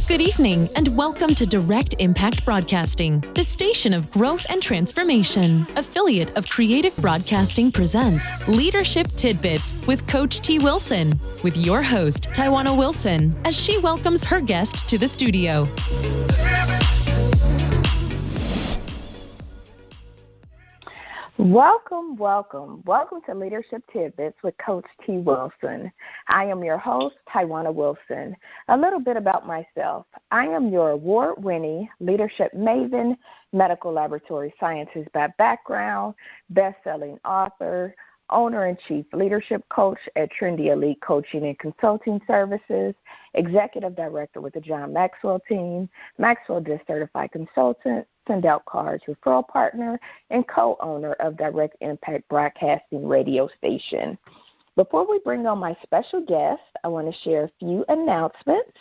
Good evening, and welcome to Direct Impact Broadcasting, the station of growth and transformation. Affiliate of Creative Broadcasting presents Leadership Tidbits with Coach T. Wilson, with your host, Tywauna Wilson, as she welcomes her guest to the studio. Welcome to Leadership Tidbits with Coach T. Wilson. I am your host, Tywauna Wilson. A little bit about myself. I am your award-winning leadership maven, medical laboratory scientist by background, best-selling author, owner-and-chief leadership coach at Trendy Elite Coaching and Consulting Services, executive director with the John Maxwell team, Maxwell Disc Certified Consultant, Send-Out Cards referral partner, and co-owner of Direct Impact Broadcasting radio station. Before we bring on my special guest, I want to share a few announcements.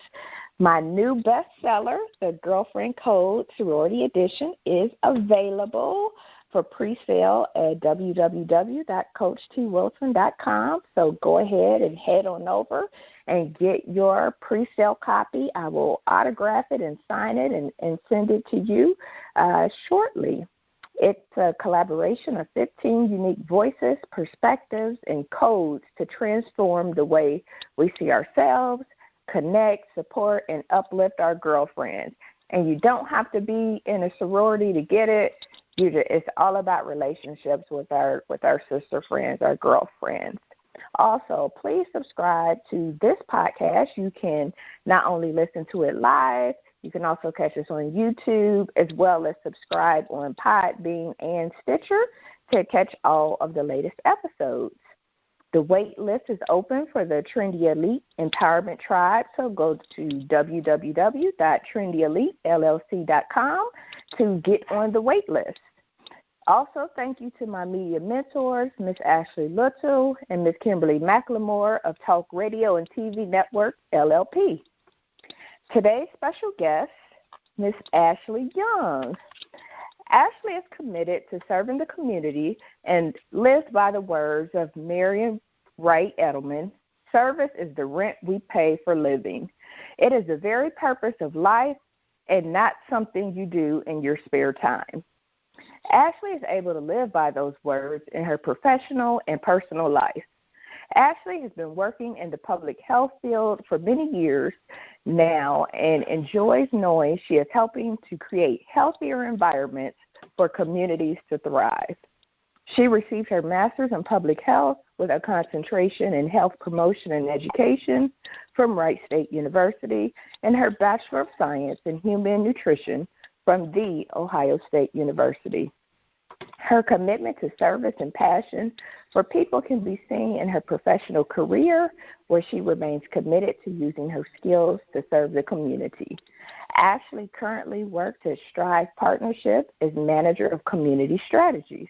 My new bestseller, The Girlfriend Code Sorority Edition, is available for pre-sale at www.coachtwilson.com. So go ahead and head on over and get your pre-sale copy. I will autograph it and sign it and send it to you shortly. It's a collaboration of 15 unique voices, perspectives, and codes to transform the way we see ourselves, connect, support, and uplift our girlfriends. And you don't have to be in a sorority to get it. It's all about relationships with our sister friends, our girlfriends. Also, please subscribe to this podcast. You can not only listen to it live, you can also catch us on YouTube, as well as subscribe on Podbean and Stitcher to catch all of the latest episodes. The wait list is open for the Trendy Elite Empowerment Tribe, so go to www.trendyelitellc.com to get on the wait list. Also, thank you to my media mentors, Ms. Ashlee Little and Ms. Kimberly McLemore of Talk Radio and TV Network, LLP. Today's special guest, Ms. Ashlee Young. Ashlee is committed to serving the community and lives by the words of Marian Wright Edelman, service is the rent we pay for living. It is the very purpose of life and not something you do in your spare time. Ashlee is able to live by those words in her professional and personal life. Ashlee has been working in the public health field for many years now and enjoys knowing she is helping to create healthier environments for communities to thrive. She received her master's in public health with a concentration in health promotion and education from Wright State University and her Bachelor of Science in Human Nutrition from The Ohio State University. Her commitment to service and passion for people can be seen in her professional career, where she remains committed to using her skills to serve the community. Ashlee currently works at Strive Partnership as Manager of Community Strategies.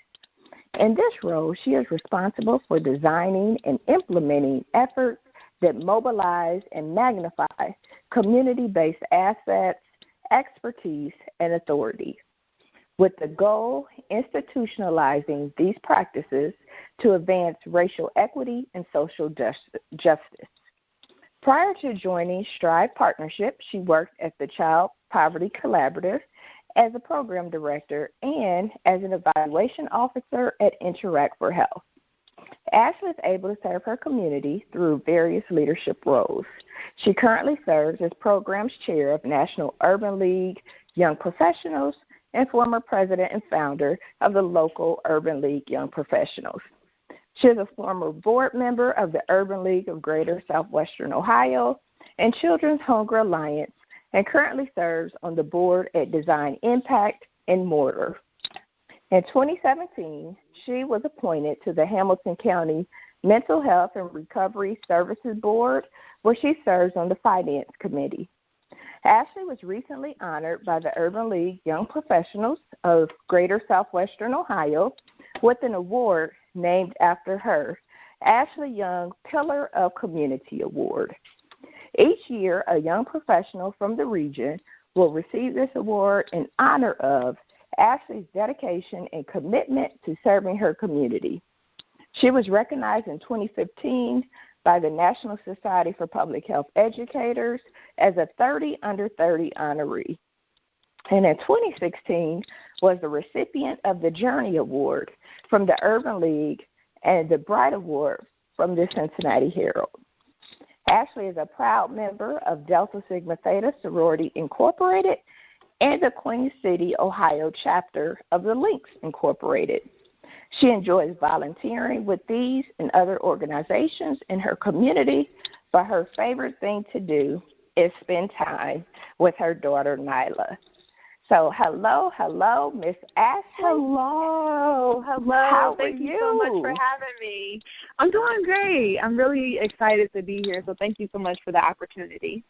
In this role, she is responsible for designing and implementing efforts that mobilize and magnify community-based assets, expertise, and authority, with the goal institutionalizing these practices to advance racial equity and social justice. Prior to joining Strive Partnership, she worked at the Child Poverty Collaborative as a program director and as an evaluation officer at Interact for Health. Ashlee is able to serve her community through various leadership roles. She currently serves as programs chair of National Urban League Young Professionals and former president and founder of the local Urban League Young Professionals. She is a former board member of the Urban League of Greater Southwestern Ohio and Children's Hunger Alliance, and currently serves on the board at Design Impact and Mortar. In 2017, she was appointed to the Hamilton County Mental Health and Recovery Services Board, where she serves on the Finance Committee. Ashlee was recently honored by the Urban League Young Professionals of Greater Southwestern Ohio with an award named after her, Ashlee Young Pillar of Community Award. Each year, a young professional from the region will receive this award in honor of Ashlee's dedication and commitment to serving her community. She was recognized in 2015 by the National Society for Public Health Educators as a 30 under 30 honoree. And in 2016 was the recipient of the Journey Award from the Urban League and the Bright Award from the Cincinnati Herald. Ashlee is a proud member of Delta Sigma Theta Sorority Incorporated and the Queen City, Ohio chapter of the Links Incorporated. She enjoys volunteering with these and other organizations in her community, but her favorite thing to do is spend time with her daughter, Nyla. So, hello, Miss Ashlee. Hello. Thank you so much for having me. I'm doing great. I'm really excited to be here, so thank you so much for the opportunity.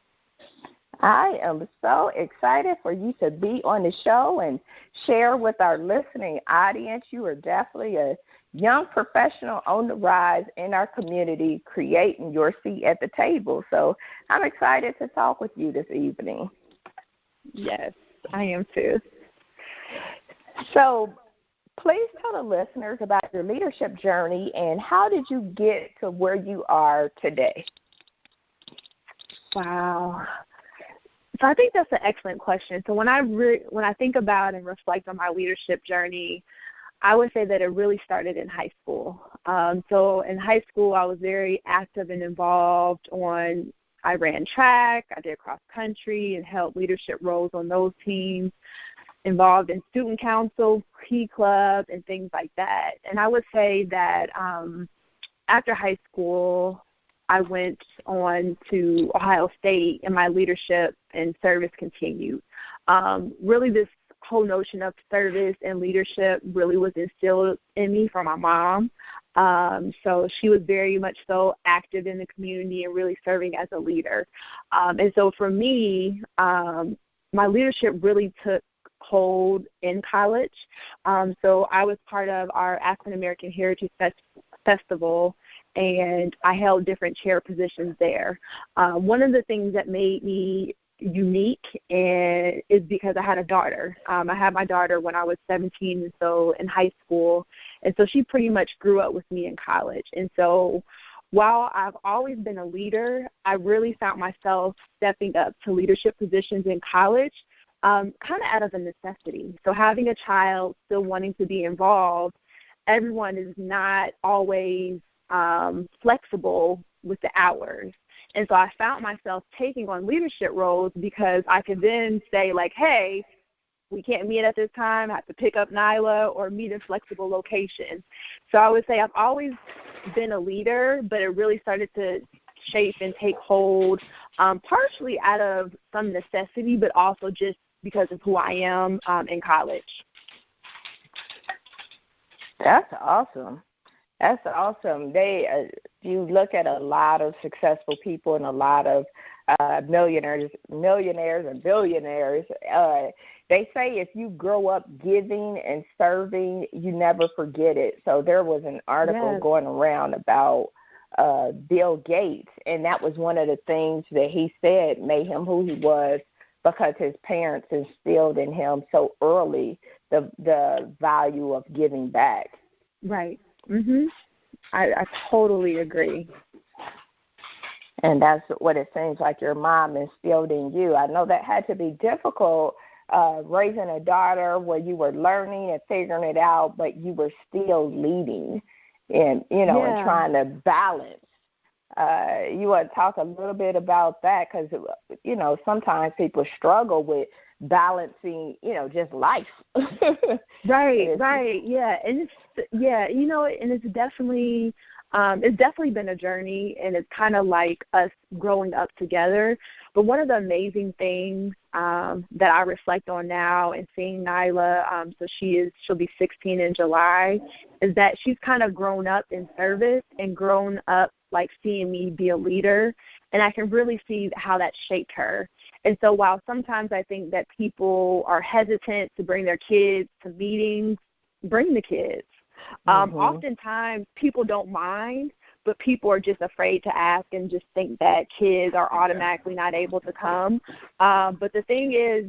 I am so excited for you to be on the show and share with our listening audience. You are definitely a young professional on the rise in our community, creating your seat at the table. So I'm excited to talk with you this evening. Yes, I am too. So please tell the listeners about your leadership journey and how did you get to where you are today? Wow. So I think that's an excellent question. So when I think about and reflect on my leadership journey, I would say that it really started in high school. So in high school, I was very active and involved I ran track, I did cross country and held leadership roles on those teams, involved in student council, P-club, and things like that. And I would say that after high school, I went on to Ohio State, and my leadership and service continued. Really, this whole notion of service and leadership really was instilled in me from my mom. So she was very much so active in the community and really serving as a leader. And so for me, my leadership really took hold in college. So I was part of our African American Heritage Festival, and I held different chair positions there. One of the things that made me unique is because I had a daughter. I had my daughter when I was 17 and so in high school, and so she pretty much grew up with me in college. And so while I've always been a leader, I really found myself stepping up to leadership positions in college kind of out of a necessity. So having a child, still wanting to be involved, everyone is not always flexible with the hours. And so I found myself taking on leadership roles because I could then say, like, hey, we can't meet at this time. I have to pick up Nyla or meet in flexible locations. So I would say I've always been a leader, but it really started to shape and take hold, partially out of some necessity, but also just because of who I am in college. That's awesome. That's awesome. You look at a lot of successful people and a lot of millionaires and billionaires. They say if you grow up giving and serving, you never forget it. So there was an article going around about Bill Gates, and that was one of the things that he said made him who he was, because his parents instilled in him so early the value of giving back. Right. Mhm. I totally agree. And that's what it seems like your mom instilled in you. I know that had to be difficult, raising a daughter where you were learning and figuring it out, but you were still leading and, and trying to balance. You want to talk a little bit about that because, sometimes people struggle with balancing, just life. Right. Yeah. And it's definitely been a journey, and it's kind of like us growing up together. But one of the amazing things that I reflect on now and seeing Nyla, she'll be 16 in July, is that she's kind of grown up in service and grown up like seeing me be a leader, and I can really see how that shaped her. And so while sometimes I think that people are hesitant to bring their kids to meetings, bring the kids. Oftentimes people don't mind, but people are just afraid to ask and just think that kids are automatically not able to come. But the thing is,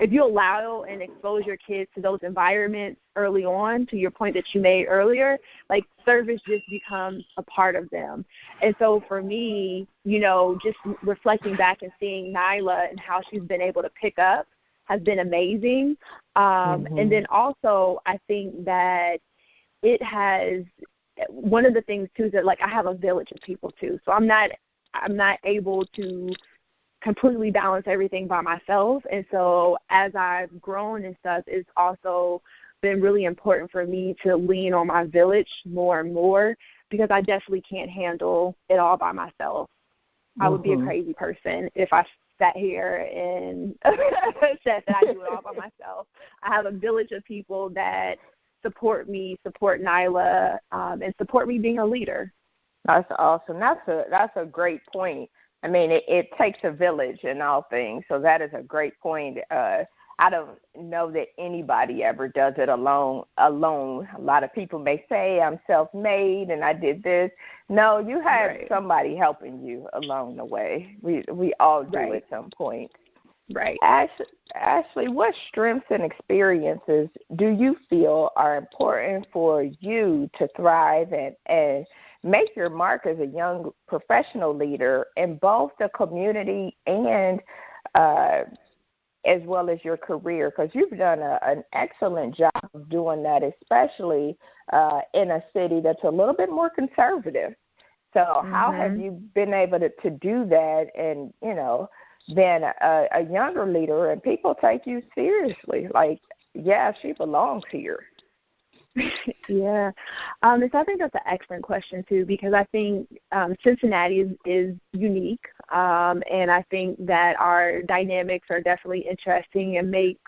if you allow and expose your kids to those environments early on, to your point that you made earlier, like service just becomes a part of them. And so for me, just reflecting back and seeing Nyla and how she's been able to pick up has been amazing. And then also I think that it has, one of the things too is that like I have a village of people too. So I'm not able to completely balance everything by myself. And so as I've grown and stuff, it's also been really important for me to lean on my village more and more, because I definitely can't handle it all by myself. I would be a crazy person if I sat here and said that I do it all by myself. I have a village of people that support me, support Nyla, and support me being a leader. That's awesome. That's a great point. I mean, it takes a village in all things, so that is a great point. I don't know that anybody ever does it alone. A lot of people may say, I'm self-made and I did this. No, you have somebody helping you along the way. We all do at some point. Right. Ashlee, what strengths and experiences do you feel are important for you to thrive and make your mark as a young professional leader in both the community and as well as your career? Because you've done an excellent job of doing that, especially in a city that's a little bit more conservative. So how have you been able to do that and, been a younger leader and people take you seriously? Like, yeah, she belongs here. Yeah. So I think that's an excellent question, too, because I think Cincinnati is unique, and I think that our dynamics are definitely interesting and make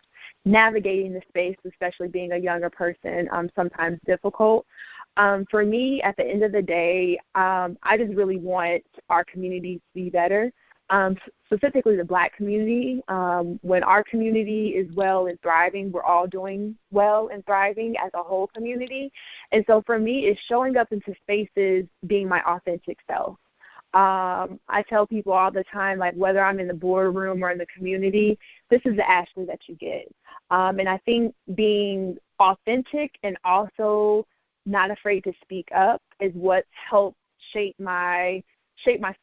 navigating the space, especially being a younger person, sometimes difficult. For me, at the end of the day, I just really want our community to be better. Specifically the Black community. When our community is well and thriving, we're all doing well and thriving as a whole community. And so for me, it's showing up into spaces being my authentic self. I tell people all the time, like whether I'm in the boardroom or in the community, this is the Ashlee that you get. And I think being authentic and also not afraid to speak up is what's helped shape my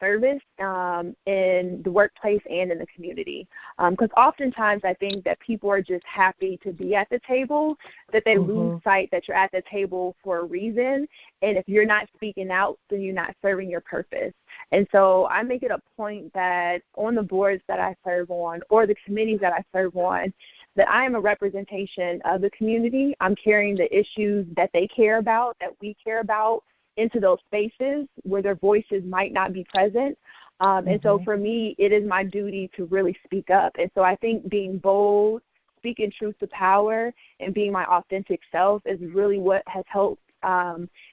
service in the workplace and in the community. Because oftentimes I think that people are just happy to be at the table, that they lose sight that you're at the table for a reason. And if you're not speaking out, then you're not serving your purpose. And so I make it a point that on the boards that I serve on or the committees that I serve on, that I am a representation of the community. I'm carrying the issues that they care about, that we care about, into those spaces where their voices might not be present. And so for me, it is my duty to really speak up. And so I think being bold, speaking truth to power, and being my authentic self is really what has helped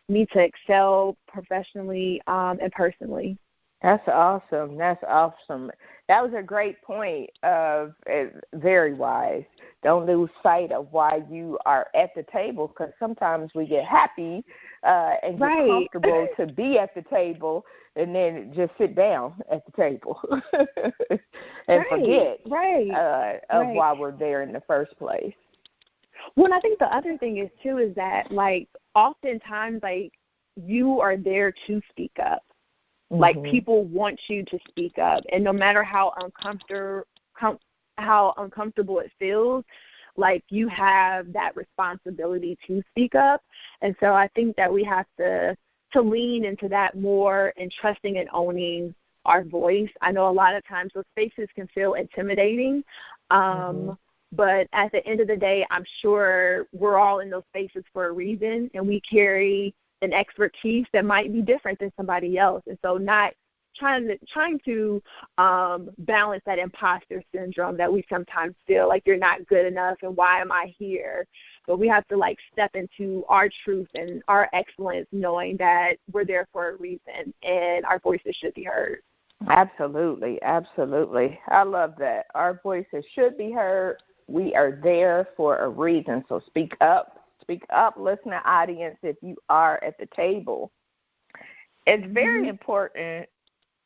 me to excel professionally and personally. That's awesome. That's awesome. That was a great point. Very wise. Don't lose sight of why you are at the table, because sometimes we get happy and get comfortable to be at the table and then just sit down at the table and forget of why we're there in the first place. Well, and I think the other thing is, too, is that, like, oftentimes, like, you are there to speak up. Like, people want you to speak up, and no matter how uncomfortable it feels, like, you have that responsibility to speak up. And so I think that we have to lean into that more and trusting and owning our voice. I know a lot of times those spaces can feel intimidating, but at the end of the day, I'm sure we're all in those spaces for a reason, and we carry an expertise that might be different than somebody else. And so not trying to balance that imposter syndrome that we sometimes feel like you're not good enough and why am I here? But we have to, like, step into our truth and our excellence, knowing that we're there for a reason and our voices should be heard. Absolutely, absolutely. I love that. Our voices should be heard. We are there for a reason. So speak up. Speak up, listening audience, if you are at the table. It's very important,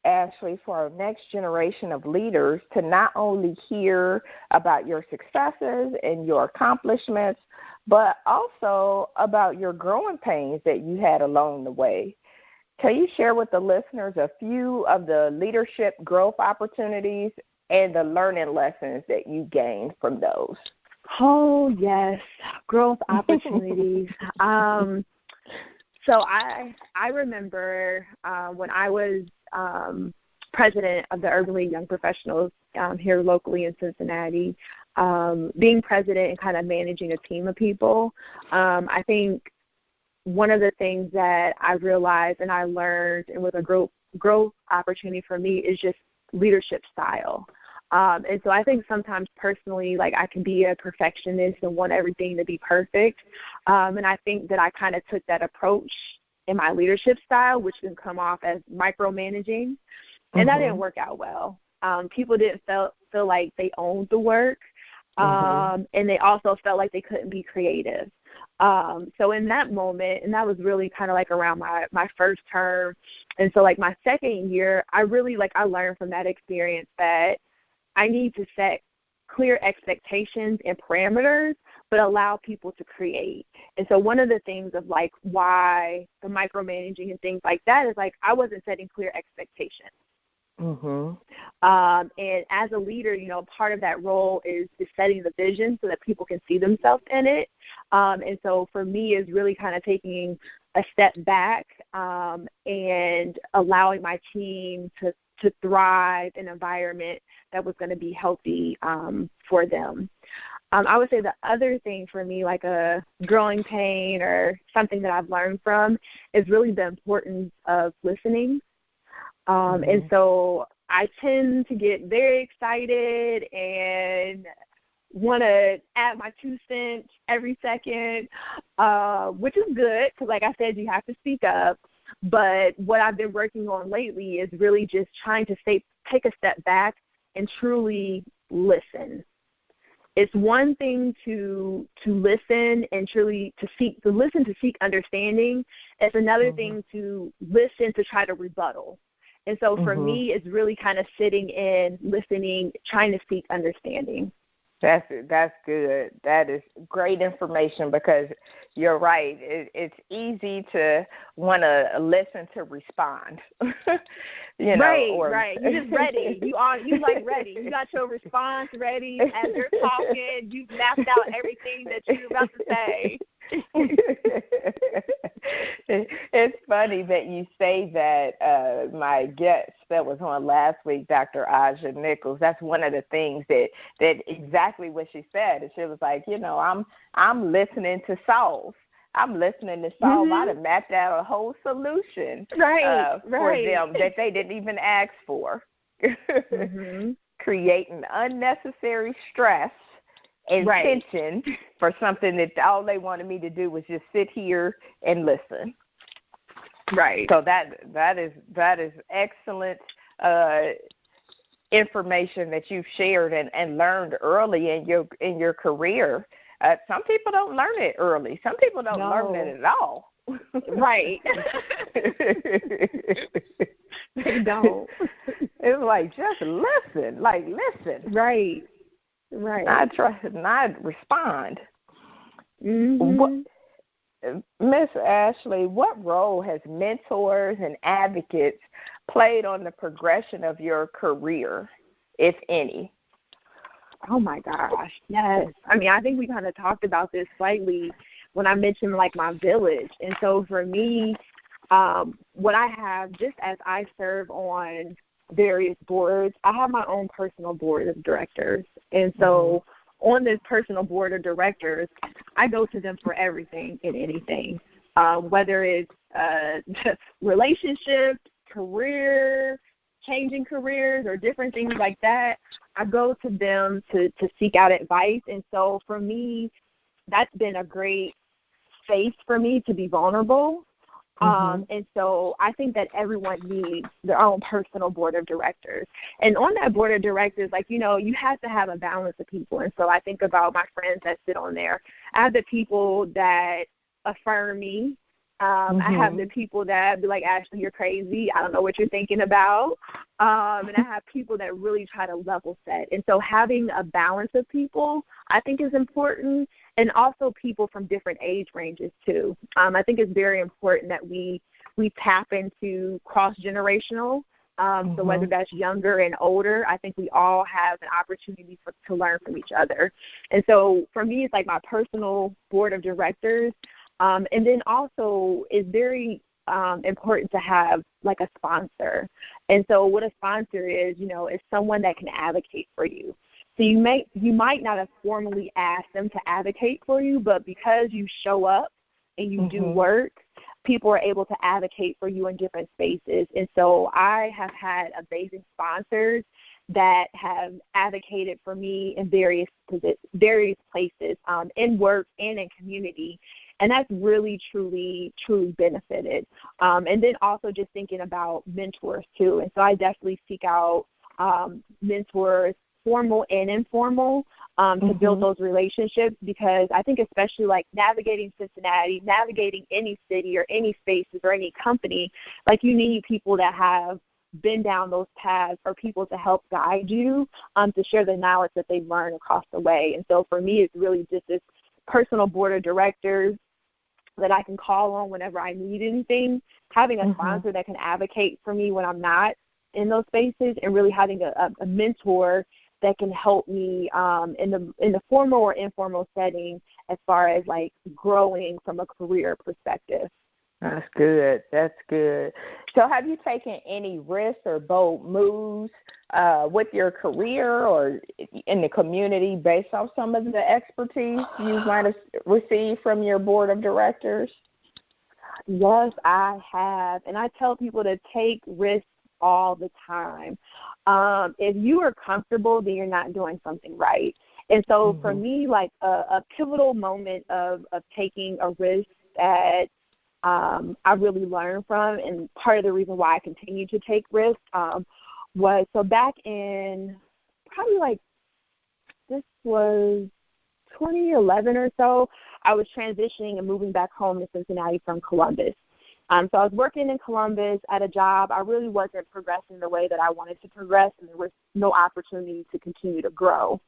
Ashlee, for our next generation of leaders to not only hear about your successes and your accomplishments, but also about your growing pains that you had along the way. Can you share with the listeners a few of the leadership growth opportunities and the learning lessons that you gained from those? Oh, yes, growth opportunities. So I remember when I was president of the Urban League Young Professionals here locally in Cincinnati, being president and kind of managing a team of people. I think one of the things that I realized and I learned and was a growth opportunity for me is just leadership style. And so I think sometimes personally, like, I can be a perfectionist and want everything to be perfect. And I think that I kind of took that approach in my leadership style, which can come off as micromanaging. And that didn't work out well. People didn't feel like they owned the work. And they also felt like they couldn't be creative. So in that moment, and that was really kind of like around my first term. And so like my second year, I learned from that experience that I need to set clear expectations and parameters, but allow people to create. And so one of the things of like why the micromanaging and things like that is like I wasn't setting clear expectations. And as a leader, you know, part of that role is setting the vision so that people can see themselves in it. And so for me is really kind of taking a step back and allowing my team to thrive in an environment that was going to be healthy for them. I would say the other thing for me, like a growing pain or something that I've learned from, is really the importance of listening. And so I tend to get very excited and want to add my 2 cents every second, which is good because, like I said, you have to speak up. But what I've been working on lately is really just trying to take a step back and truly listen. It's one thing to listen and truly to seek understanding. It's another thing to listen to try to rebuttal. And so for me, it's really kind of sitting in, listening, trying to seek understanding. That's good. That is great information because you're right. It's easy to want to listen to respond. You know, right. You're just ready. You like ready. You got your response ready as you're talking. You've mapped out everything that you're about to say. It's funny that you say that. My guest that was on last week, Dr. Aja Nichols, that's one of the things that exactly what she said. And she was like, you know, I'm listening to solve. I'm listening to solve. I'd have mapped out a whole solution for them that they didn't even ask for. Creating unnecessary stress and tension for something that all they wanted me to do was just sit here and listen. Right. So that is excellent information that you've shared and learned early in your career. Some people don't learn it early. Some people don't learn it at all. Right. They don't. It's like, just listen. Like, listen. Right. Not try, not respond. Mm-hmm. Miss Ashlee, what role has mentors and advocates played on the progression of your career, if any? Oh, my gosh, yes. I mean, I think we kind of talked about this slightly when I mentioned, like, my village. And so for me, what I have, just as I serve on various boards, I have my own personal board of directors. And so on this personal board of directors, I go to them for everything and anything, whether it's relationships, career, changing careers, or different things like that. I go to them to seek out advice. And so for me, that's been a great space for me to be vulnerable. And so I think that everyone needs their own personal board of directors. And on that board of directors, like, you know, you have to have a balance of people. And so I think about my friends that sit on there. I have the people that affirm me I have the people that be like, Ashlee, you're crazy. I don't know what you're thinking about. And I have people that really try to level set. And so having a balance of people, I think, is important, and also people from different age ranges too. I think it's very important that we tap into cross-generational. So whether that's younger and older, I think we all have an opportunity to learn from each other. And so for me, it's like my personal board of directors. And then also it's very important to have like a sponsor. And so what a sponsor is, is someone that can advocate for you. So you might not have formally asked them to advocate for you, but because you show up and you do work, people are able to advocate for you in different spaces. And so I have had amazing sponsors that have advocated for me in various places, in work and in community. And that's really, truly benefited. And then also just thinking about mentors too. And so I definitely seek out mentors, formal and informal, to build those relationships, because I think especially like navigating Cincinnati, navigating any city or any spaces or any company, like you need people that have been down those paths or people to help guide you, to share the knowledge that they've learned across the way. And so for me, it's really just this personal board of directors that I can call on whenever I need anything, having a sponsor that can advocate for me when I'm not in those spaces, and really having a mentor that can help me in the formal or informal setting as far as like growing from a career perspective. That's good. That's good. So have you taken any risks or bold moves with your career or in the community based off some of the expertise you might have received from your board of directors? Yes, I have. And I tell people to take risks all the time. If you are comfortable, then you're not doing something right. And so for me, like a pivotal moment of taking a risk that I really learned from, and part of the reason why I continue to take risks, was so back in probably like this was 2011 or so, I was transitioning and moving back home to Cincinnati from Columbus. So I was working in Columbus at a job. I really wasn't progressing the way that I wanted to progress, and there was no opportunity to continue to grow.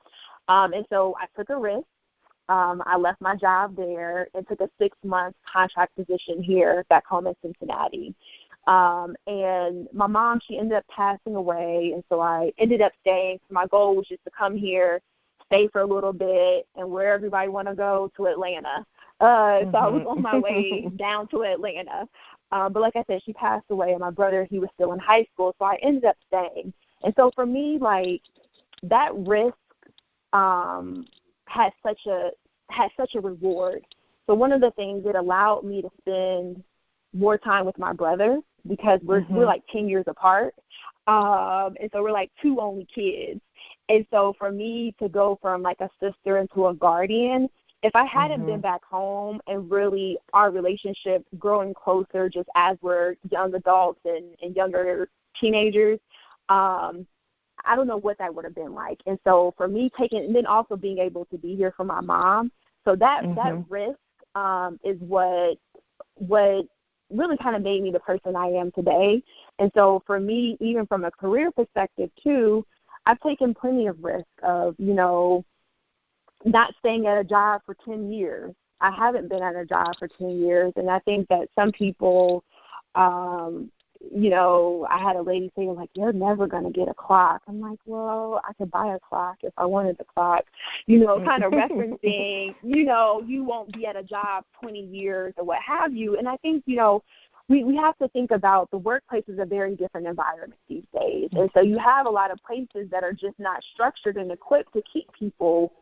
And so I took a risk. I left my job there and took a 6-month contract position here back home in Cincinnati. And my mom, she ended up passing away, and so I ended up staying. My goal was just to come here, stay for a little bit, and where everybody want to go, to Atlanta. So I was on my way down to Atlanta. But like I said, she passed away, and my brother, he was still in high school, so I ended up staying. And so for me, like, that risk had such a reward. So one of the things, it allowed me to spend more time with my brother, because we're like 10 years apart. And so we're like 2 only kids. And so for me to go from like a sister into a guardian, if I hadn't been back home and really our relationship growing closer just as we're young adults and younger teenagers, I don't know what that would have been like. And so for me and then also being able to be here for my mom, so that risk is what really kind of made me the person I am today. And so for me, even from a career perspective too, I've taken plenty of risk of, not staying at a job for 10 years. I haven't been at a job for 10 years, and I think that some people, I had a lady say, like, you're never going to get a clock. I'm like, well, I could buy a clock if I wanted the clock, kind of referencing, you won't be at a job 20 years or what have you. And I think, we have to think about the workplace is a very different environment these days. And so you have a lot of places that are just not structured and equipped to keep people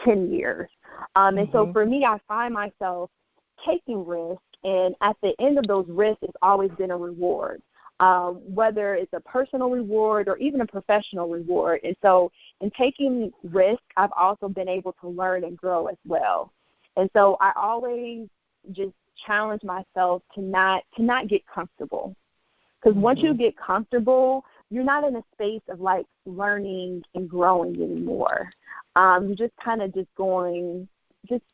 10 years. And so for me, I find myself taking risks, and at the end of those risks, it's always been a reward, whether it's a personal reward or even a professional reward. And so in taking risks, I've also been able to learn and grow as well. And so I always just challenge myself to not get comfortable, because once you get comfortable, you're not in a space of like learning and growing anymore. You're just kind of just going, just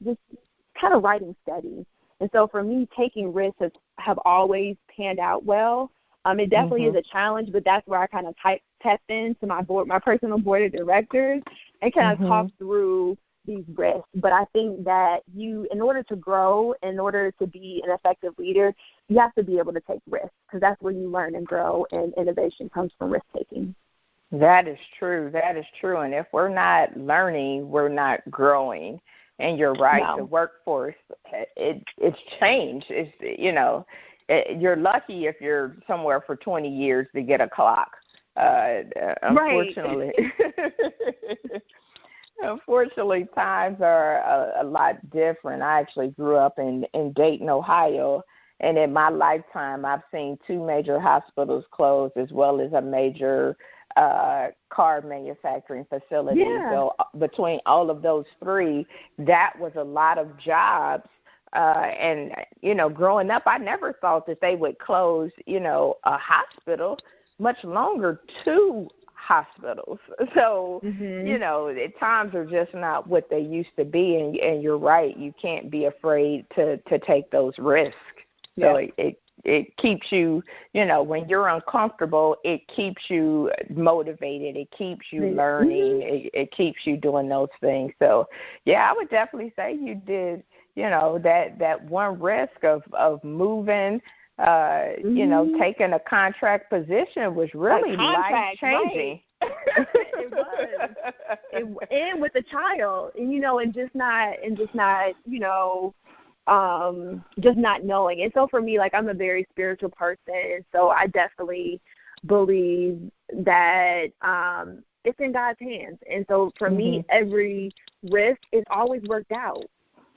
kind of riding steady. And so for me, taking risks have always panned out well. It definitely is a challenge, but that's where I kind of tap into my personal board of directors and kind of talk through these risks. But I think that in order to grow, in order to be an effective leader, you have to be able to take risks, because that's where you learn and grow, and innovation comes from risk-taking. That is true. That is true. And if we're not learning, we're not growing. And you're right, No. The workforce, it's changed. You're lucky if you're somewhere for 20 years to get a clock. Unfortunately. Right. Unfortunately, times are a lot different. I actually grew up in Dayton, Ohio, and in my lifetime, I've seen 2 major hospitals close, as well as a major car manufacturing facility. Yeah. So between all of those 3, that was a lot of jobs. And growing up, I never thought that they would close, a hospital, much longer 2 hospitals. So, times are just not what they used to be. And you're right, you can't be afraid to take those risks. So it keeps you, when you're uncomfortable, it keeps you motivated. It keeps you learning. It keeps you doing those things. So, yeah, I would definitely say you did, that one risk of moving, taking a contract position was really life-changing. Right. It was. And with a child, and just not knowing. And so for me, I'm a very spiritual person, and so I definitely believe that it's in God's hands. And so for me, every risk is always worked out.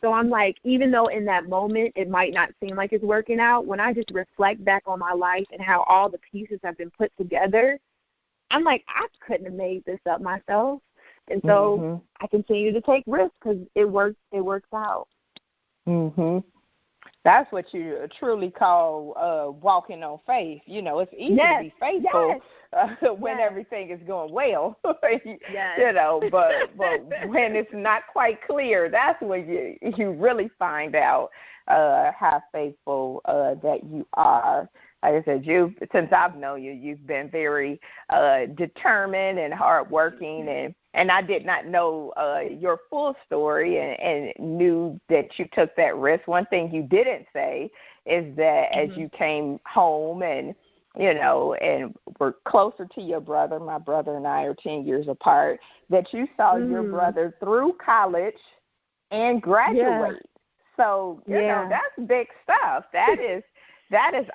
So I'm even though in that moment it might not seem like it's working out, when I just reflect back on my life and how all the pieces have been put together, I'm I couldn't have made this up myself. And so I continue to take risks because it works out. That's what you truly call walking on faith. It's easy to be faithful when everything is going well, but when it's not quite clear, that's when you really find out how faithful that you are. Like I said, since I've known you, you've been very determined and hardworking, and I did not know your full story and knew that you took that risk. One thing you didn't say is that as you came home and were closer to your brother, my brother and I are 10 years apart, that you saw your brother through college and graduate. So, that's big stuff. That is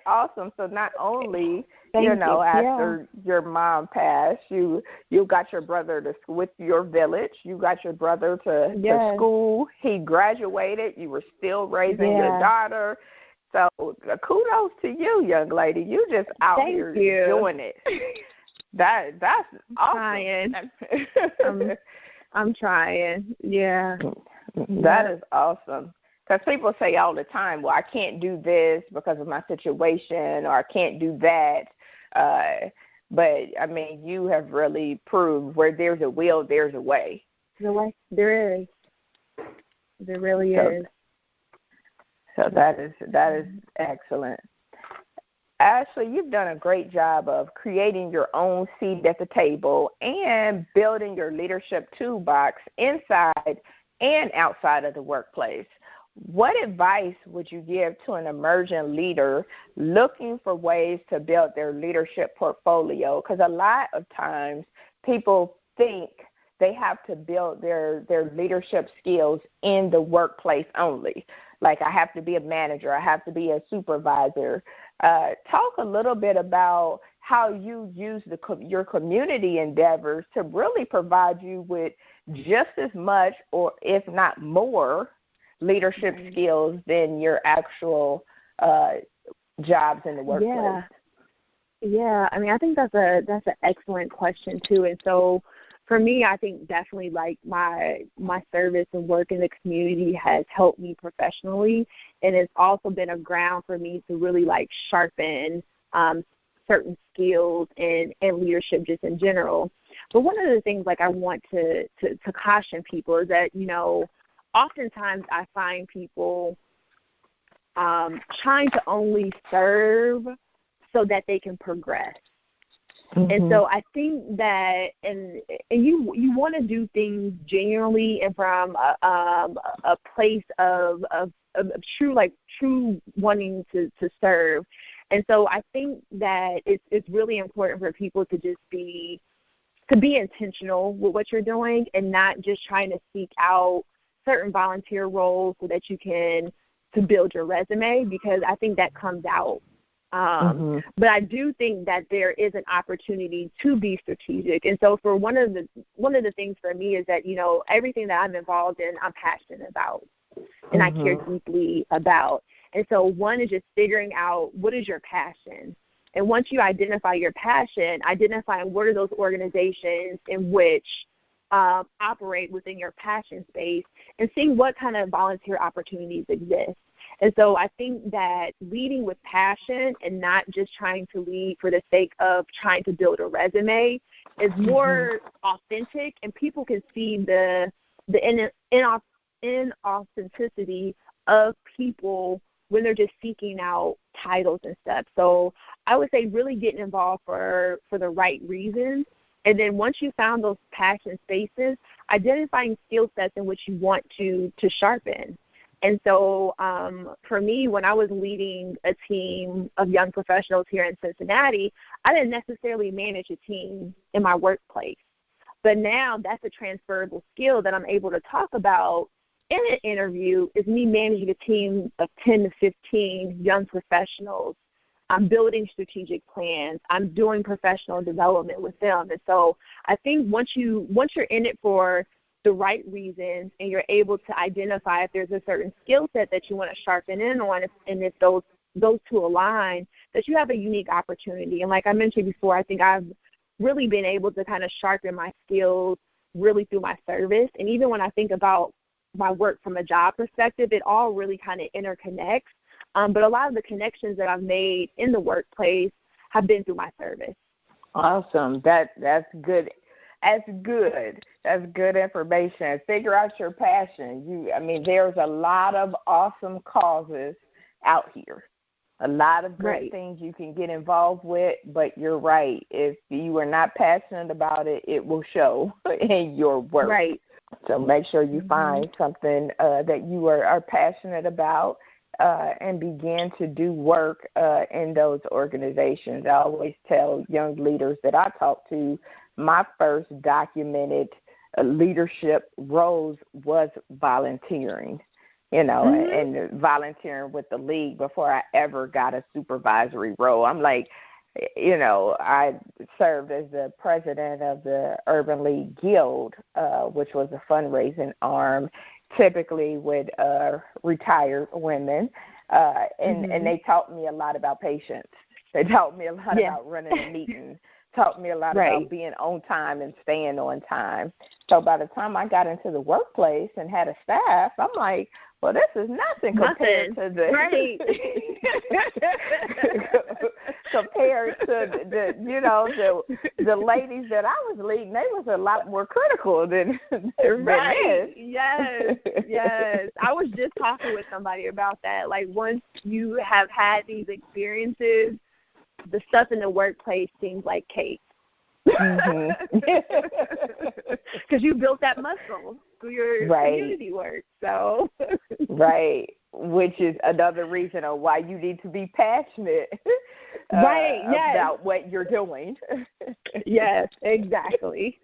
awesome. So not only, after your mom passed, you got your brother with your village. You got your brother to school. He graduated. You were still raising your daughter. So kudos to you, young lady. You just out here doing it. That's awesome. I'm trying. Yeah. That is awesome. Because people say all the time, well, I can't do this because of my situation, or I can't do that. But, you have really proved where there's a will, there's a way. There is. There really is. So that is excellent. Ashlee, you've done a great job of creating your own seat at the table and building your leadership toolbox inside and outside of the workplace. What advice would you give to an emerging leader looking for ways to build their leadership portfolio? Because a lot of times people think they have to build their leadership skills in the workplace only. Like, I have to be a manager, I have to be a supervisor. Talk a little bit about how you use your community endeavors to really provide you with just as much, or if not more, leadership skills than your actual jobs in the workplace. Yeah. I think that's an excellent question too. And so for me, I think definitely my service and work in the community has helped me professionally, and it's also been a ground for me to really sharpen certain skills and leadership just in general. But one of the things I want to caution people is that oftentimes I find people trying to only serve so that they can progress. Mm-hmm. And so I think that, and you want to do things genuinely and from a place of true wanting to serve. And so I think that it's really important for people to just be intentional with what you're doing and not just trying to seek out certain volunteer roles so that you can to build your resume, because I think that comes out. But I do think that there is an opportunity to be strategic. And so for one of the things for me is that, everything that I'm involved in, I'm passionate about and I care deeply about. And so one is just figuring out what is your passion. And once you identify your passion, identifying what are those organizations in which operate within your passion space and seeing what kind of volunteer opportunities exist. And so I think that leading with passion and not just trying to lead for the sake of trying to build a resume is more authentic, and people can see the inauthenticity of people when they're just seeking out titles and stuff. So I would say really getting involved for the right reasons. And then once you found those passion spaces, identifying skill sets in which you want to sharpen. And so for me, when I was leading a team of young professionals here in Cincinnati, I didn't necessarily manage a team in my workplace. But now that's a transferable skill that I'm able to talk about in an interview, is me managing a team of 10 to 15 young professionals. I'm building strategic plans. I'm doing professional development with them. And so I think once you're in it for the right reasons and you're able to identify if there's a certain skill set that you want to sharpen in on, and if those two align, that you have a unique opportunity. And like I mentioned before, I think I've really been able to kind of sharpen my skills really through my service. And even when I think about my work from a job perspective, it all really kind of interconnects. But a lot of the connections that I've made in the workplace have been through my service. Awesome. That's good. That's good information. Figure out your passion. There's a lot of awesome causes out here. A lot of great things you can get involved with, but you're right. If you are not passionate about it, it will show in your work. Right. So make sure you find something that you are passionate about and begin to do work in those organizations. I always tell young leaders that I talk to, my first documented leadership roles was volunteering, and volunteering with the league before I ever got a supervisory role. I'm like, I served as the president of the Urban League Guild, which was a fundraising arm, typically with retired women, and they taught me a lot about patience. They taught me a lot about running a meeting, taught me a lot about being on time and staying on time. So by the time I got into the workplace and had a staff, I'm like, well, this is nothing compared to the compared to the ladies that I was leading. They was a lot more critical than this. Yes. I was just talking with somebody about that. Like, once you have had these experiences, the stuff in the workplace seems like cake. Because you built that muscle through your community work. So which is another reason of why you need to be passionate about what you're doing. Yes, exactly.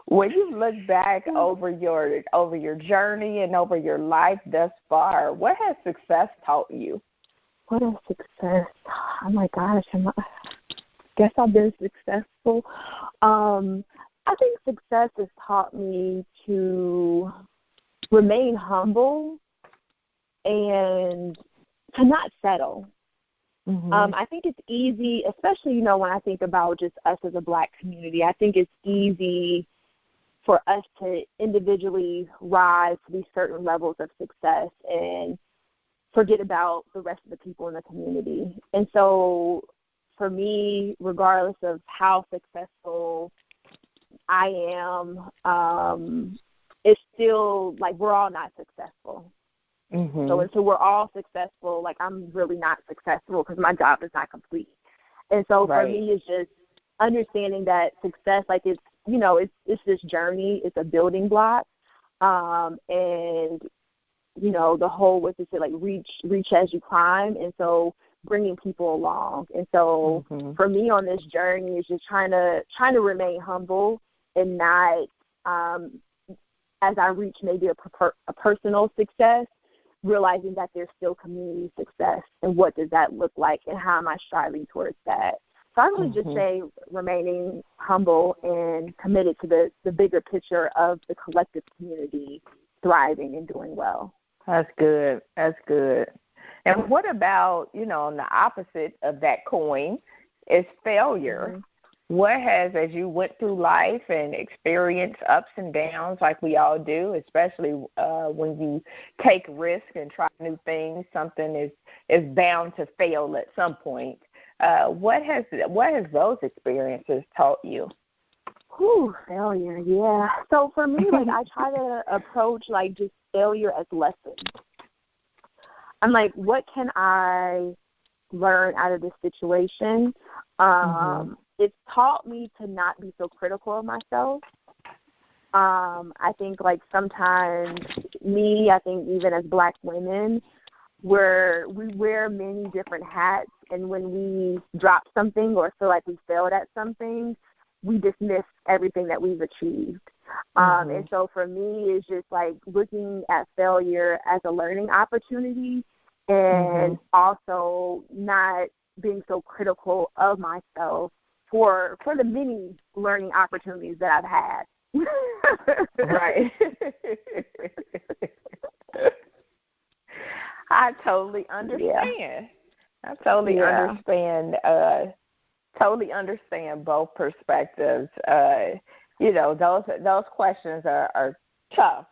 When you look back over your journey and over your life thus far, what has success taught you? What is success? Oh my gosh, I guess I've been successful. I think success has taught me to remain humble and to not settle. I think it's easy, especially, when I think about just us as a Black community, I think it's easy for us to individually rise to these certain levels of success and forget about the rest of the people in the community. And so for me, regardless of how successful I am, it's still like we're all not successful. Mm-hmm. So until we're all successful, like I'm really not successful because my job is not complete. And so for me, it's just understanding that success, like it's, you know, it's this journey, it's a building block, and you know, the whole, what's it say, like reach as you climb, and so bringing people along. And so for me on this journey is just trying to remain humble and not, as I reach maybe a personal success, realizing that there's still community success, and what does that look like, and how am I striving towards that. So I really just say remaining humble and committed to the bigger picture of the collective community thriving and doing well. That's good. That's good. And what about, you know, on the opposite of that coin is failure? What has, as you went through life and experienced ups and downs like we all do, especially when you take risks and try new things, something is bound to fail at some point. What has those experiences taught you? Failure, yeah. So for me, like I try to approach like just failure as lessons. I'm like, what can I learn out of this situation? It's taught me to not be so critical of myself. I think like sometimes I think even as Black women, we wear many different hats, and when we drop something or feel like we failed at something, we dismiss everything that we've achieved. And so for me, it's just like looking at failure as a learning opportunity, and also not being so critical of myself for the many learning opportunities that I've had. Right. I totally understand. Yeah. I totally understand. Totally understand both perspectives. You know, those questions are tough.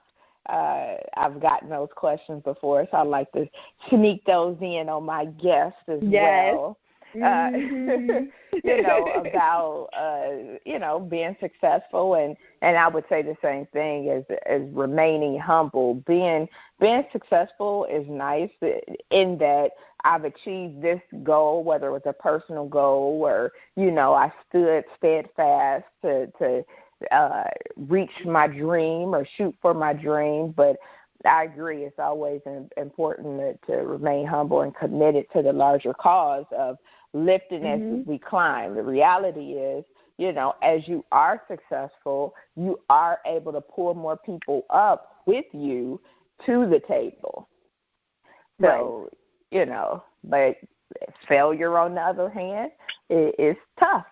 I've gotten those questions before, so I like to sneak those in on my guests as well. You know, about you know, being successful, and I would say the same thing as remaining humble. Being successful is nice in that I've achieved this goal, whether it was a personal goal or, you know, I stood steadfast to reach my dream or shoot for my dream. But I agree, it's always important to remain humble and committed to the larger cause of lifting as we climb. The reality is, you know, as you are successful, you are able to pull more people up with you to the table. So, you know, but failure, on the other hand, is tough.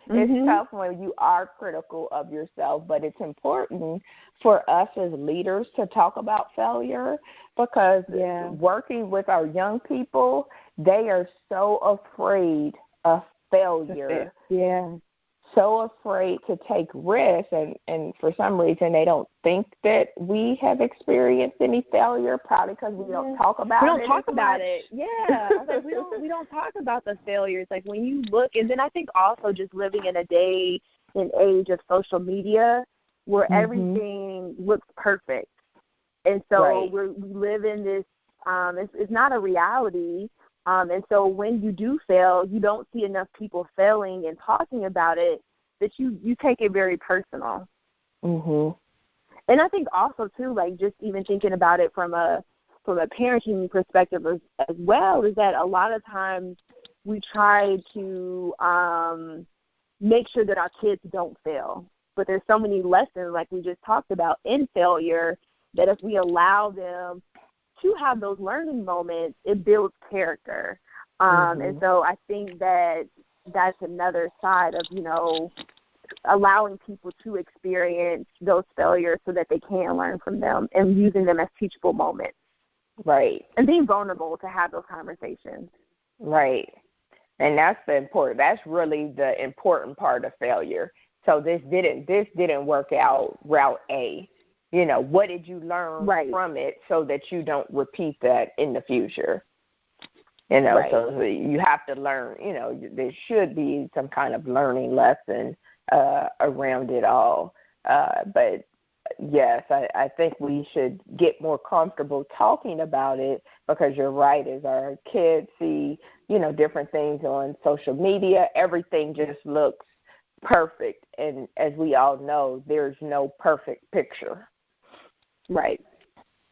It's tough when you are critical of yourself, but it's important for us as leaders to talk about failure, because working with our young people, they are so afraid of failure. So afraid to take risks, and for some reason they don't think that we have experienced any failure, probably because we don't talk about it. We don't talk about it. Yeah. Like we don't talk about the failures. Like when you look, and then I think also just living in a day and age of social media where everything looks perfect. And so we live in this, it's not a reality. And so when you do fail, you don't see enough people failing and talking about it, that you take it very personal. And I think also too, like just even thinking about it from a parenting perspective as well, is that a lot of times we try to make sure that our kids don't fail. But there's so many lessons, like we just talked about, in failure, that if we allow them to have those learning moments, it builds character. And so I think that's another side of, you know, allowing people to experience those failures so that they can learn from them, and using them as teachable moments. Right. And being vulnerable to have those conversations. Right. And that's really the important part of failure. So this didn't work out route A. You know, what did you learn from it so that you don't repeat that in the future? You know, so you have to learn, you know, there should be some kind of learning lesson around it all. But yes, I think we should get more comfortable talking about it, because you're right, as our kids see, different things on social media, everything just looks perfect. And as we all know, there's no perfect picture. Right.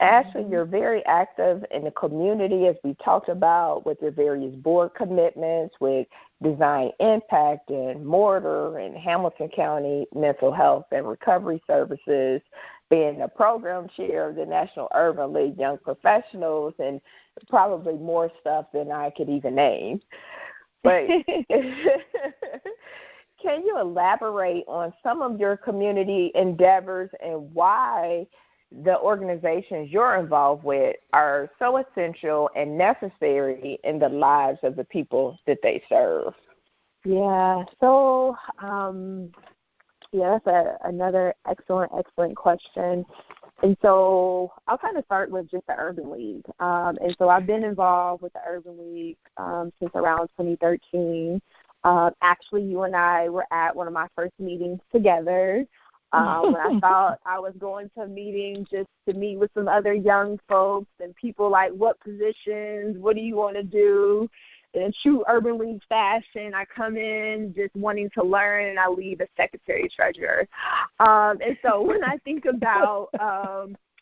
Ashlee, you're very active in the community, as we talked about, with your various board commitments with Design Impact and Mortar and Hamilton County Mental Health and Recovery Services, being the program chair of the National Urban League Young Professionals, and probably more stuff than I could even name. But can you elaborate on some of your community endeavors and why the organizations you're involved with are so essential and necessary in the lives of the people that they serve? Yeah, so that's another excellent question. And so I'll kind of start with just the Urban League. And so I've been involved with the Urban League since around 2013. Actually, you and I were at one of my first meetings together. When I thought I was going to a meeting just to meet with some other young folks, and people like, what positions, what do you want to do? In true Urban League fashion, I come in just wanting to learn, and I leave as secretary-treasurer. And so when I think about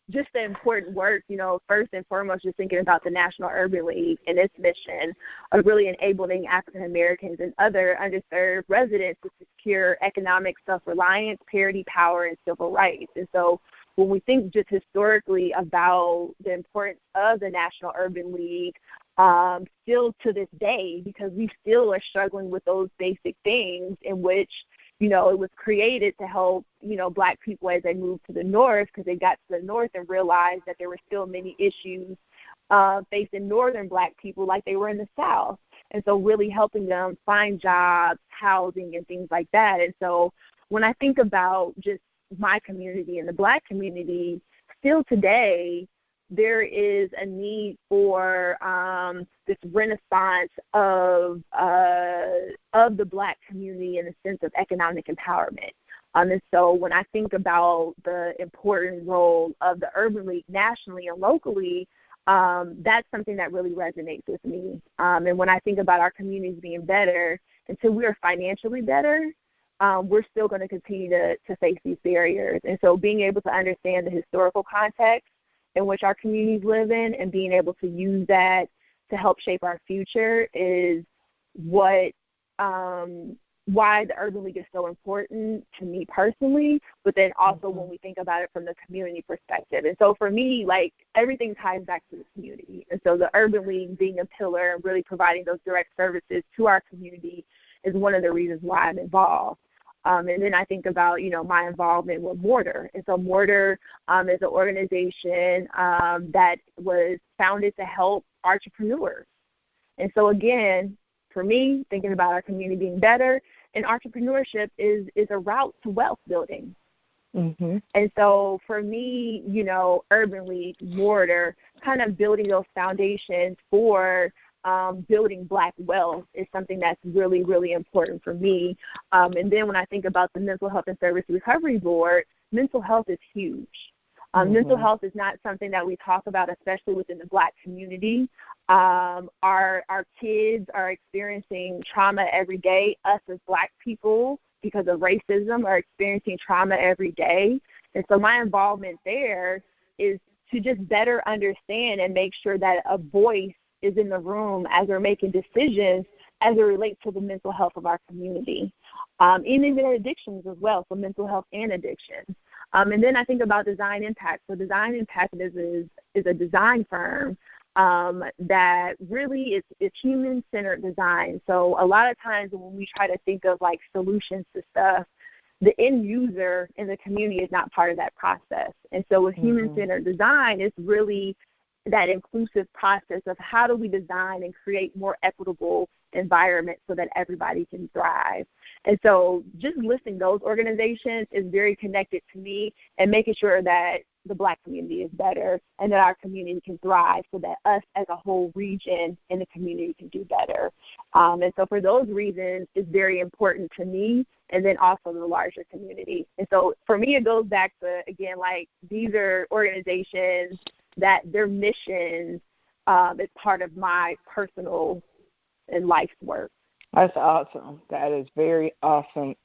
just the important work, first and foremost, just thinking about the National Urban League and its mission of really enabling African Americans and other underserved residents to secure economic self-reliance, parity, power, and civil rights. And so when we think just historically about the importance of the National Urban League, still to this day, because we still are struggling with those basic things in which, it was created to help, Black people as they moved to the North, because they got to the North and realized that there were still many issues facing Northern Black people like they were in the South. And so really helping them find jobs, housing, and things like that. And so when I think about just my community and the Black community, still today, there is a need for this renaissance of the Black community in the sense of economic empowerment. And so when I think about the important role of the Urban League nationally and locally, that's something that really resonates with me. And when I think about our communities being better, until we are financially better, we're still going to continue to face these barriers. And so being able to understand the historical context in which our communities live in and being able to use that to help shape our future is why the Urban League is so important to me personally, but then also when we think about it from the community perspective. And so for me, everything ties back to the community. And so the Urban League being a pillar and really providing those direct services to our community is one of the reasons why I'm involved. And then I think about, my involvement with Mortar. And so Mortar is an organization that was founded to help entrepreneurs. And so, again, for me, thinking about our community being better, and entrepreneurship is a route to wealth building. Mm-hmm. And so for me, Urban League, Mortar, kind of building those foundations for building Black wealth is something that's really, really important for me. And then when I think about the Mental Health and Service Recovery Board, mental health is huge. Mental health is not something that we talk about, especially within the Black community. Our kids are experiencing trauma every day. Us as Black people, because of racism, are experiencing trauma every day. And so my involvement there is to just better understand and make sure that a voice is in the room as we're making decisions as it relates to the mental health of our community. And even addictions as well, so mental health and addictions. And then I think about Design Impact. So Design Impact is a design firm that really is human-centered design. So a lot of times when we try to think of solutions to stuff, the end user in the community is not part of that process. And so with human-centered design, it's really that inclusive process of how do we design and create more equitable environment so that everybody can thrive. And so just listing those organizations is very connected to me and making sure that the Black community is better and that our community can thrive so that us as a whole region and the community can do better. And so for those reasons, it's very important to me and then also the larger community. And so for me, it goes back to, again, like these are organizations that their mission is part of my personal and life's work. That's awesome. That is very awesome.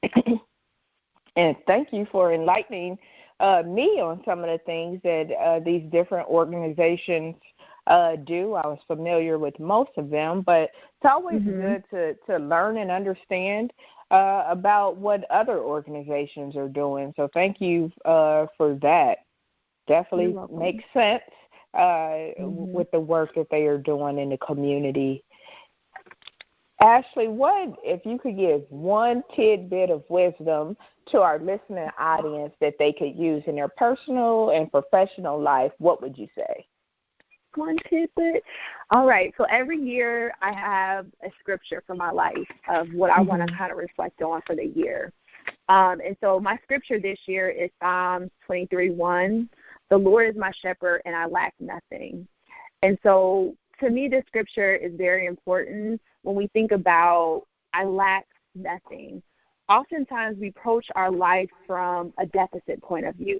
And thank you for enlightening me on some of the things that these different organizations do. I was familiar with most of them, but it's always good to learn and understand about what other organizations are doing. So thank you for that. Definitely makes sense with the work that they are doing in the community. Ashlee, what if you could give one tidbit of wisdom to our listening audience that they could use in their personal and professional life, what would you say? One tidbit? All right. So every year I have a scripture for my life of what I want to kind of reflect on for the year. And so my scripture this year is Psalms 23:1. The Lord is my shepherd and I lack nothing. And so to me, this scripture is very important when we think about I lack nothing. Oftentimes we approach our life from a deficit point of view.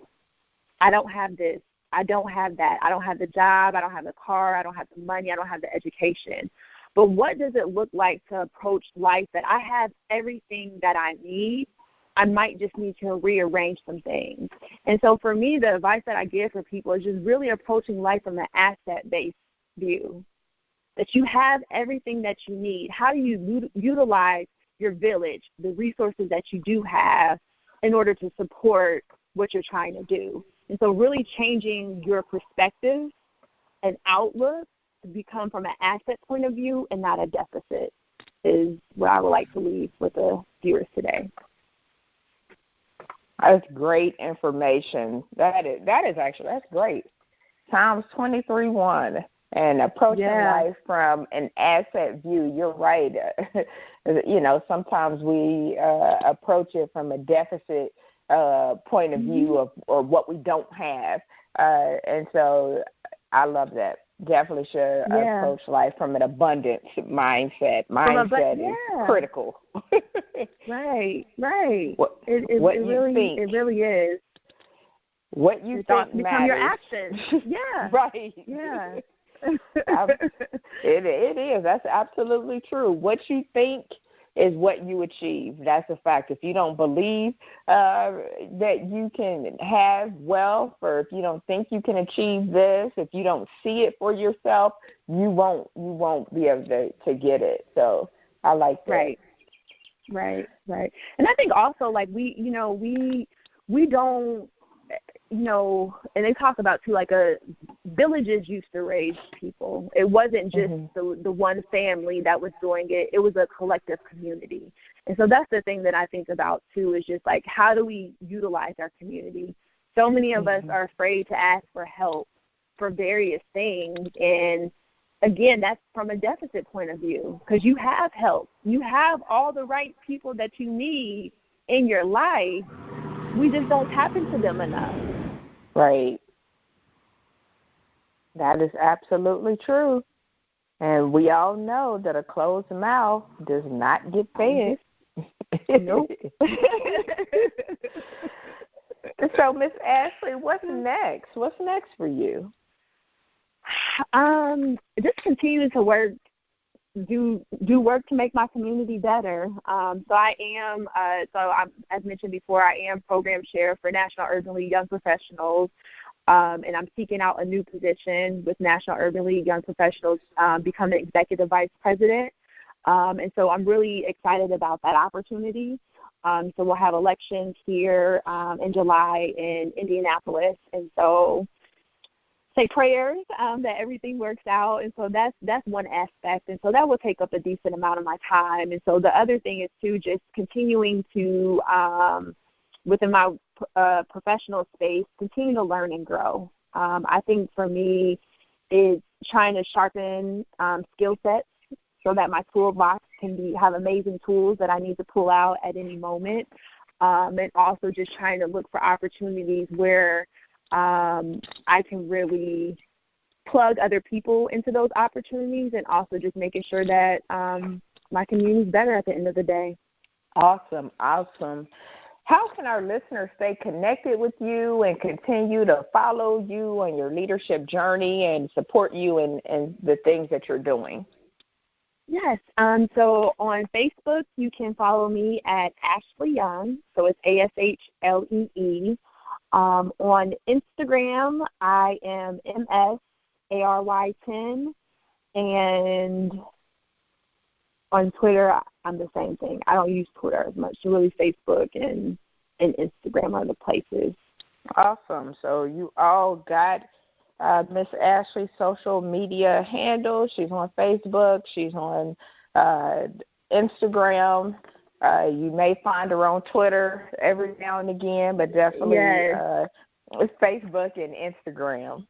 I don't have this. I don't have that. I don't have the job. I don't have the car. I don't have the money. I don't have the education. But what does it look like to approach life that I have everything that I need? I might just need to rearrange some things. And so for me, the advice that I give for people is just really approaching life from an asset-based view, that you have everything that you need. How do you utilize your village, the resources that you do have in order to support what you're trying to do? And so really changing your perspective and outlook to become from an asset point of view and not a deficit is what I would like to leave with the viewers today. That's great information. That's great. Psalms 23:1. And approaching life from an asset view, you're right. Sometimes we approach it from a deficit point of view of or what we don't have. And so I love that. Definitely should approach life from an abundance mindset. Mindset is critical. Right. What It really is. What you think become matters. Your actions. Yeah. Right. Yeah. It is. That's absolutely true. What you think is what you achieve. That's a fact. If you don't believe that you can have wealth, or if you don't think you can achieve this, if you don't see it for yourself, you won't be able to get it. So I like that. Right. And I think also like we don't. And they talk about too, like villages used to raise people. It wasn't just the one family that was doing it. It was a collective community. And so that's the thing that I think about too, is just like, how do we utilize our community? So many of us are afraid to ask for help for various things. And again, that's from a deficit point of view, because you have help. You have all the right people that you need in your life. We just don't tap into them enough. Right. That is absolutely true. And we all know that a closed mouth does not get fed. Nope. So, Miss Ashlee, what's next? What's next for you? Just continue to work, do work to make my community better. So I am, as mentioned before, I am program chair for National Urban League Young Professionals, and I'm seeking out a new position with National Urban League Young Professionals, becoming executive vice president. And so I'm really excited about that opportunity. So we'll have elections here in July in Indianapolis, and so say prayers that everything works out. And so that's one aspect, and so that will take up a decent amount of my time. And so the other thing is too, just continuing to within my professional space, continue to learn and grow. I think for me is trying to sharpen skill sets so that my toolbox can have amazing tools that I need to pull out at any moment, and also just trying to look for opportunities where I can really plug other people into those opportunities, and also just making sure that my community is better at the end of the day. Awesome. How can our listeners stay connected with you and continue to follow you on your leadership journey and support you in the things that you're doing? Yes. So on Facebook, you can follow me at Ashlee Young. So it's ASHLEE. On Instagram, I am MSARY10. And on Twitter, I'm the same thing. I don't use Twitter as much. So really Facebook and Instagram are the places. Awesome. So you all got Miss Ashlee's social media handles. She's on Facebook. She's on Instagram. You may find her on Twitter every now and again, but definitely Facebook and Instagram.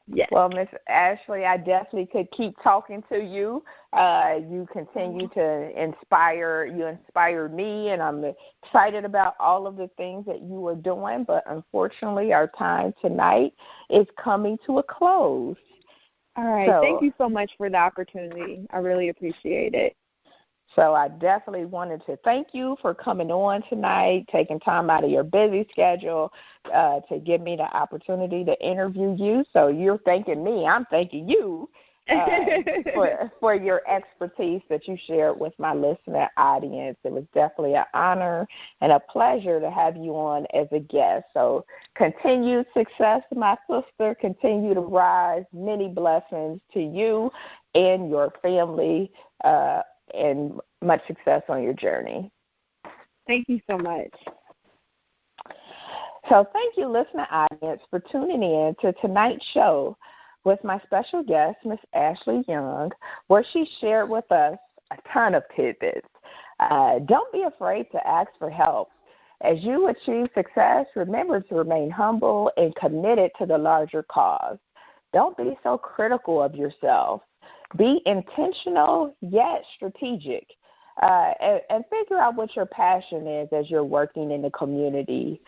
Yes. Well, Miss Ashlee, I definitely could keep talking to you. You continue to inspire. You inspire me, and I'm excited about all of the things that you are doing. But unfortunately, our time tonight is coming to a close. All right. Thank you so much for the opportunity. I really appreciate it. So I definitely wanted to thank you for coming on tonight, taking time out of your busy schedule to give me the opportunity to interview you. So you're thanking me. I'm thanking you for your expertise that you shared with my listener audience. It was definitely an honor and a pleasure to have you on as a guest. So continued success, my sister. Continue to rise. Many blessings to you and your family. And much success on your journey. Thank you so much. So thank you, listener audience, for tuning in to tonight's show with my special guest, Miss Ashlee Young, where she shared with us a ton of tidbits. Don't be afraid to ask for help. As you achieve success, remember to remain humble and committed to the larger cause. Don't be so critical of yourself. Be intentional yet strategic, and figure out what your passion is as you're working in the community.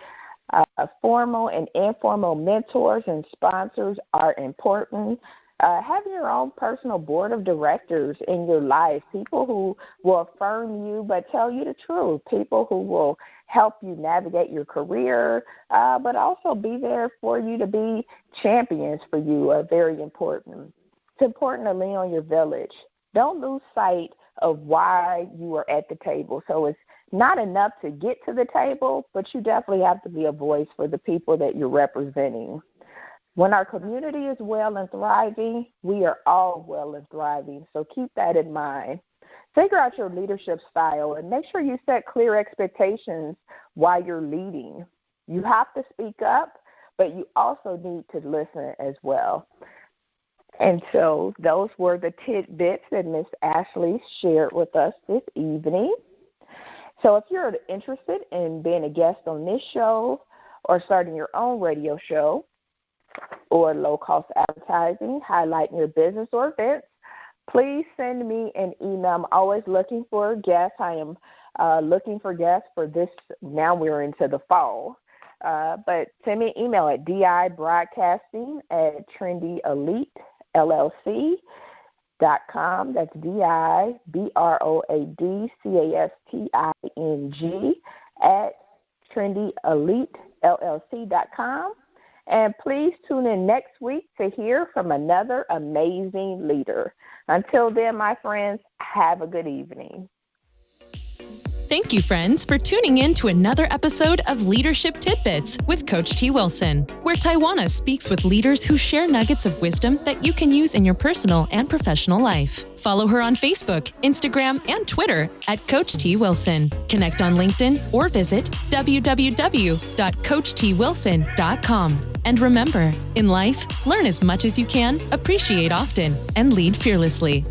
Formal and informal mentors and sponsors are important. Have your own personal board of directors in your life, people who will affirm you but tell you the truth, people who will help you navigate your career, but also be there for you to be champions for you are very important. It's important to lean on your village. Don't lose sight of why you are at the table. So it's not enough to get to the table, but you definitely have to be a voice for the people that you're representing. When our community is well and thriving, we are all well and thriving. So keep that in mind. Figure out your leadership style and make sure you set clear expectations while you're leading. You have to speak up, but you also need to listen as well. And so those were the tidbits that Miss Ashlee shared with us this evening. So if you're interested in being a guest on this show or starting your own radio show or low-cost advertising, highlighting your business or events, please send me an email. I'm always looking for guests. I am looking for guests for this. Now we're into the fall. But send me an email at dibroadcasting@TrendyElite.LLC.com. That's DIBROADCASTING@TrendyEliteLLC.com. And please tune in next week to hear from another amazing leader. Until then, my friends, have a good evening. Thank you, friends, for tuning in to another episode of Leadership Tidbits with Coach T. Wilson, where Tywauna speaks with leaders who share nuggets of wisdom that you can use in your personal and professional life. Follow her on Facebook, Instagram, and Twitter at Coach T. Wilson. Connect on LinkedIn or visit www.coachtwilson.com. And remember, in life, learn as much as you can, appreciate often, and lead fearlessly.